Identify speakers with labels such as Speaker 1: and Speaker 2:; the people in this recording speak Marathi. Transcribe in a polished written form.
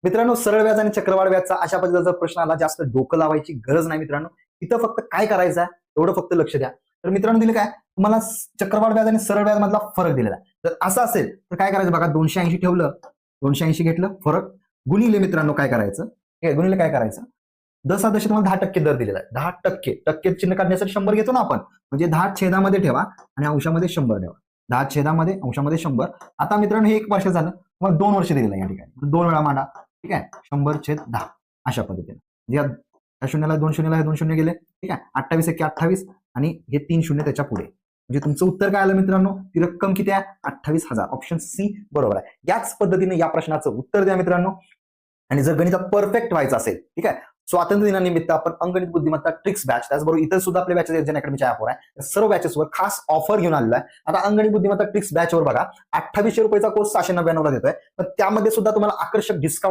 Speaker 1: मित्रांनो, सरळ व्याज आणि चक्रवाढ व्याजचा अशा पद्धतीचा प्रश्न आला, जास्त डोकं लावायची गरज नाही मित्रांनो. इथं फक्त काय करायचं आहे एवढं फक्त लक्ष द्या. तर मित्रांनो दिले काय तुम्हाला चक्रवाढ व्याज आणि सरळ व्याज मधला फरक दिलेला आहे. तर असं असेल तर काय करायचं बघा, 280 ठेवलं, 280 घेतलं, फरक गुणिले मित्रांनो काय करायचं, गुणिले काय करायचं, 10 तुम्हाला 10% दर दिलेला आहे. 10% टक्के चिन्ह काढण्यासाठी 100 घेतो ना आपण, म्हणजे 10 छेदामध्ये ठेवा आणि अंशामध्ये 100 ठेवा. 10 छेदामध्ये अंशामध्ये 100. आता मित्रांनो हे 1 वर्ष झालं, मग 2 वर्ष दिलेलं आहे या ठिकाणी, 2 वेळा मांडा. ठीक आहे, 100/10 अशा पद्धतीने. या शून्याला 2 शून्याला 2 शून्य गेले. ठीक आहे, 28 एके 28 आणि हे 3 शून्य त्याच्या पुढे. म्हणजे तुमचं उत्तर काय आलं मित्रांनो, ती रक्कम किती आहे, 28,000. ऑप्शन सी बरोबर आहे. याच पद्धतीने या प्रश्नाचं उत्तर द्या मित्रांनो. आणि जर गणितात परफेक्ट व्हायचं असेल, ठीक आहे, स्वातंत्र्य दिनानिमित्त आपण अंगणित बुद्धिमत्ता ट्रिक्स बॅच, त्याचबरोबर इतर सुद्धा आपल्या बॅचेस एजन अकॅडमीच्या ऍपवर आहे, सर्व बॅचेसवर खास ऑफर घेऊन आलेला आहे. आता अंगणित बुद्धिमत्ता ट्रिक्स बॅचवर बघा, 2800 रुपयाचा कोर्स 699 ला देतोय, पण त्यामध्ये सुद्धा तुम्हाला आकर्षक डिस्काउंट